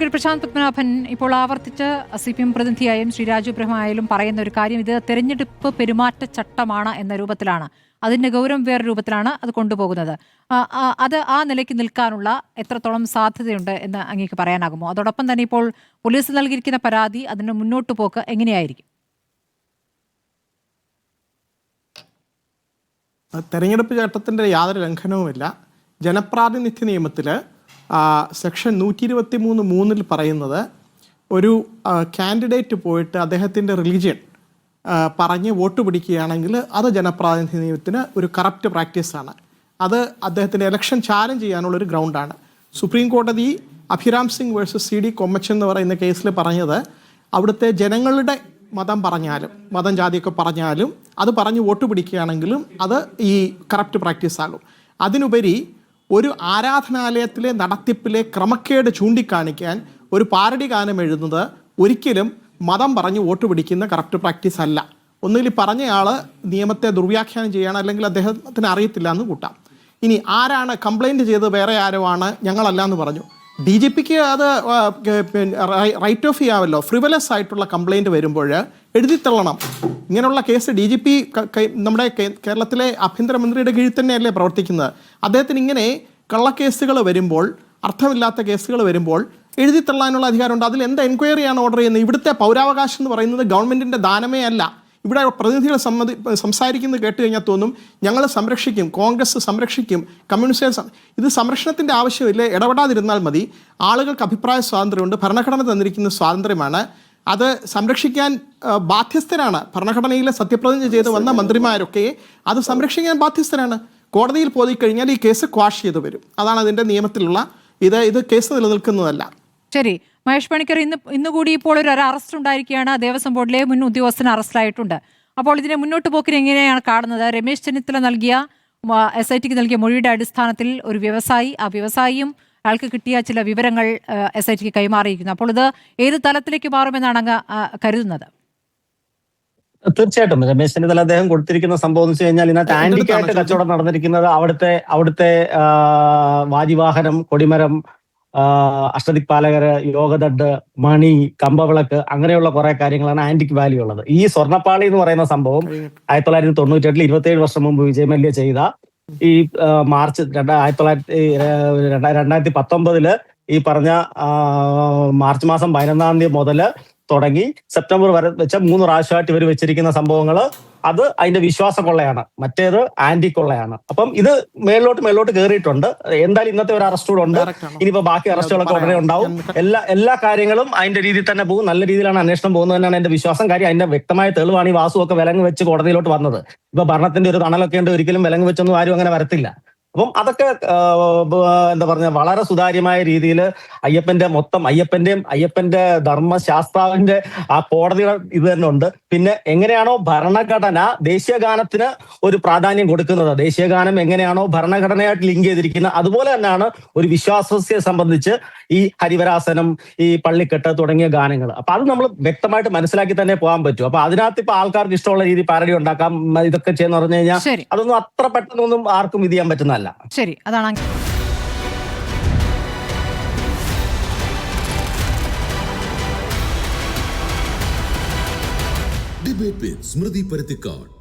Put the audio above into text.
പ്രശാന്ത് പത്മനാഭൻ ഇപ്പോൾ ആവർത്തിച്ച് CPM പ്രതിനിധിയായും ശ്രീ രാജു ഇബ്രാഹിമായാലും പറയുന്ന ഒരു കാര്യം ഇത് തെരഞ്ഞെടുപ്പ് പെരുമാറ്റച്ചട്ടമാണ് എന്ന രൂപത്തിലാണ്, അതിന്റെ ഗൗരവം വേറെ രൂപത്തിലാണ് അത് കൊണ്ടുപോകുന്നത്. അത് ആ നിലയ്ക്ക് നിൽക്കാനുള്ള എത്രത്തോളം സാധ്യതയുണ്ട് എന്ന് അങ്ങേക്ക് പറയാനാകുമോ? അതോടൊപ്പം തന്നെ ഇപ്പോൾ പോലീസ് നൽകിയിരിക്കുന്ന പരാതി, അതിന്റെ മുന്നോട്ട് പോക്ക് എങ്ങനെയായിരിക്കും? തെരഞ്ഞെടുപ്പ് ചട്ടത്തിൻ്റെ യാതൊരു ലംഘനവുമില്ല. ജനപ്രാതിനിധ്യ നിയമത്തിൽ സെക്ഷൻ 123(3) പറയുന്നത് ഒരു കാൻഡിഡേറ്റ് പോയിട്ട് അദ്ദേഹത്തിൻ്റെ റിലീജിയൻ പറഞ്ഞ് വോട്ട് പിടിക്കുകയാണെങ്കിൽ അത് ജനപ്രാതിനിധ്യ നിയമത്തിന് ഒരു കറപ്റ്റ് പ്രാക്ടീസാണ്. അത് അദ്ദേഹത്തിൻ്റെ ഇലക്ഷൻ ചാലഞ്ച് ചെയ്യാനുള്ളൊരു ഗ്രൗണ്ടാണ്. സുപ്രീം കോടതി അഭിരാം സിംഗ് വേഴ്സസ് CD കൊമ്മച്ചൻ എന്ന് പറയുന്ന കേസിൽ പറഞ്ഞത് അവിടുത്തെ ജനങ്ങളുടെ മതം പറഞ്ഞാലും മതം ജാതിയൊക്കെ പറഞ്ഞാലും അത് പറഞ്ഞ് വോട്ട് പിടിക്കുകയാണെങ്കിലും അത് ഈ കറപ്റ്റ് പ്രാക്ടീസ് ആകും. അതിനുപരി ഒരു ആരാധനാലയത്തിലെ നടത്തിപ്പിലെ ക്രമക്കേട് ചൂണ്ടിക്കാണിക്കാൻ ഒരു പാരഡി ഗാനം എഴുതുന്നത് ഒരിക്കലും മതം പറഞ്ഞ് വോട്ട് പിടിക്കുന്ന കറപ്റ്റ് പ്രാക്ടീസ് അല്ല. ഒന്നുകിൽ പറഞ്ഞയാൾ നിയമത്തെ ദുർവ്യാഖ്യാനം ചെയ്യുകയാണ്, അല്ലെങ്കിൽ അദ്ദേഹത്തിന് അറിയത്തില്ല എന്ന് കൂട്ടാം. ഇനി ആരാണ് കംപ്ലൈൻറ്റ് ചെയ്തത്? വേറെ ആരോ ആണ്, ഞങ്ങളല്ല എന്ന് പറഞ്ഞു. DGPക്ക് അത് റൈറ്റ് ഓഫ് ചെയ്യാമല്ലോ. ഫ്രിവലസ് ആയിട്ടുള്ള കംപ്ലൈൻറ്റ് വരുമ്പോൾ എഴുതിത്തള്ളണം. ഇങ്ങനെയുള്ള കേസ് DGP നമ്മുടെ കേരളത്തിലെ ആഭ്യന്തരമന്ത്രിയുടെ കീഴിൽ തന്നെയല്ലേ പ്രവർത്തിക്കുന്നത്. അദ്ദേഹത്തിന് ഇങ്ങനെ കള്ളക്കേസുകൾ വരുമ്പോൾ, അർത്ഥമില്ലാത്ത കേസുകൾ വരുമ്പോൾ എഴുതിത്തള്ളാനുള്ള അധികാരമുണ്ട്. അതിൽ എന്ത് എൻക്വയറിയാണ് ഓർഡർ ചെയ്യുന്നത്? ഇവിടുത്തെ പൗരാവകാശം എന്ന് പറയുന്നത് ഗവൺമെൻറ്റിൻ്റെ ദാനമേ അല്ല. ഇവിടെ പ്രതിനിധികൾ സംസാരിക്കുന്നത് കേട്ട് കഴിഞ്ഞാൽ തോന്നും ഞങ്ങൾ സംരക്ഷിക്കും, കോൺഗ്രസ് സംരക്ഷിക്കും, കമ്മ്യൂണിസ്റ്റ്. ഇത് സംരക്ഷണത്തിൻ്റെ ആവശ്യമില്ല, ഇടപെടാതിരുന്നാൽ മതി. ആളുകൾക്ക് അഭിപ്രായ സ്വാതന്ത്ര്യമുണ്ട്, ഭരണഘടന തന്നിരിക്കുന്ന സ്വാതന്ത്ര്യമാണ്, അത് സംരക്ഷിക്കാൻ ബാധ്യസ്ഥരാണ്. ഭരണഘടനയിൽ സത്യപ്രതിജ്ഞ ചെയ്ത് വന്ന മന്ത്രിമാരൊക്കെ അത് സംരക്ഷിക്കാൻ ബാധ്യസ്ഥരാണ്. കോടതിയിൽ പോയി കഴിഞ്ഞാൽ ഈ കേസ് ക്വാഷ് ചെയ്ത് വരും. അതാണ് അതിൻ്റെ നിയമത്തിലുള്ള ഇത് കേസ് നിലനിൽക്കുന്നതല്ല. ശരി, മഹേഷ് പണിക്കർ, ഇന്നുകൂടി ഇപ്പോൾ ഒരു അറസ്റ്റ് ഉണ്ടായിരിക്കുകയാണ്. ദേവസ്വം ബോർഡിലെ മുൻ ഉദ്യോഗസ്ഥൻ അറസ്റ്റിലായിട്ടുണ്ട്. അപ്പോൾ ഇതിനെ മുന്നോട്ട് പോക്കിന് എങ്ങനെയാണ് കാണുന്നത്? രമേശ് ചെന്നിത്തല നൽകിയ SITക്ക് നൽകിയ മൊഴിയുടെ അടിസ്ഥാനത്തിൽ ഒരു വ്യവസായി, ആ വ്യവസായിയും അയാൾക്ക് കിട്ടിയ ചില വിവരങ്ങൾ SITക്ക് കൈമാറിയിരിക്കുന്നു. അപ്പോൾ ഇത് ഏത് തലത്തിലേക്ക് മാറുമെന്നാണ് അങ്ങ് കരുതുന്നത്? തീർച്ചയായിട്ടും രമേശ് ചെന്നിത്തല അദ്ദേഹം കൊടുത്തിരിക്കുന്ന സംഭവം എന്ന് വെച്ച് കഴിഞ്ഞാൽ ഇതിനകത്ത് ആന്റിക്കായിട്ട് കച്ചവടം നടന്നിരിക്കുന്നത് അവിടുത്തെ വാജിവാഹനം, കൊടിമരം, അഷ്ടദിക്പാലകര്, യോഗദണ്ഡ്, മണി, കമ്പവിളക്ക്, അങ്ങനെയുള്ള കുറെ കാര്യങ്ങളാണ് ആന്റിക് വാല്യൂ ഉള്ളത്. ഈ സ്വർണ്ണപ്പാളി എന്ന് പറയുന്ന സംഭവം 1998 27 വർഷം മുമ്പ് വിജയ് മല്യ ചെയ്ത ഈ മാർച്ച് 2019 ഈ പറഞ്ഞ മാർച്ച് മാസം 11 തീയതി മുതൽ തുടങ്ങി സെപ്റ്റംബർ വരെ വെച്ച 3 പ്രാവശ്യമായിട്ട് ഇവർ വെച്ചിരിക്കുന്ന സംഭവങ്ങൾ അത് അതിന്റെ വിശ്വാസ കൊള്ളയാണ്, മറ്റേത് ആന്റി കൊള്ളയാണ്. അപ്പം ഇത് മേളിലോട്ട് കയറിയിട്ടുണ്ട്. എന്തായാലും ഇന്നത്തെ ഒരു അറസ്റ്റ് കൂടെ ഉണ്ട്. ഇനിയിപ്പോ ബാക്കി അറസ്റ്റുകളൊക്കെ ഉടനെ ഉണ്ടാവും. എല്ലാ കാര്യങ്ങളും അതിന്റെ രീതിയിൽ തന്നെ പോകും. നല്ല രീതിയിലാണ് അന്വേഷണം പോകുന്നത് തന്നെയാണ് എന്റെ വിശ്വാസം. കാര്യം അതിന്റെ വ്യക്തമായ തെളിവാണ് ഈ വാസുവൊക്കെ വിലങ്ങ് വെച്ച് കോടതിയിലോട്ട് വന്നത്. ഇപ്പൊ ഭരണത്തിന്റെ ഒരു തണലൊക്കെ ഉണ്ട്, ഒരിക്കലും വിലങ്ങ് വെച്ചൊന്നും ആരും അങ്ങനെ വരത്തില്ല. അപ്പം അതൊക്കെ എന്താ പറഞ്ഞ വളരെ സുതാര്യമായ രീതിയിൽ അയ്യപ്പന്റെ ധർമ്മശാസ്താവിന്റെ ആ കോടതിയുടെ ഇത് തന്നെ ഉണ്ട്. പിന്നെ എങ്ങനെയാണോ ഭരണഘടന ദേശീയഗാനത്തിന് ഒരു പ്രാധാന്യം കൊടുക്കുന്നത്, ദേശീയഗാനം എങ്ങനെയാണോ ഭരണഘടനയായിട്ട് ലിങ്ക് ചെയ്തിരിക്കുന്നത്, അതുപോലെ തന്നെയാണ് ഒരു വിശ്വാസത്തെ സംബന്ധിച്ച് ഈ ഹരിവരാസനം, ഈ പള്ളിക്കെട്ട് തുടങ്ങിയ ഗാനങ്ങൾ. അപ്പൊ അത് നമ്മൾ വ്യക്തമായിട്ട് മനസ്സിലാക്കി തന്നെ പോകാൻ പറ്റും. അപ്പൊ അതിനകത്ത് ഇപ്പൊ ആൾക്കാർക്ക് ഇഷ്ടമുള്ള രീതി പാരഡി ഉണ്ടാക്കാം, ഇതൊക്കെ ചെയ്യുന്ന പറഞ്ഞു കഴിഞ്ഞാൽ അതൊന്നും അത്ര പെട്ടെന്നൊന്നും ആർക്കും ഇത് ചെയ്യാൻ പറ്റുന്നതല്ല. ശരി, അതാണ് ഡിബേറ്റ് വിത്ത് സ്മൃതി പരുത്തിക്കാട്.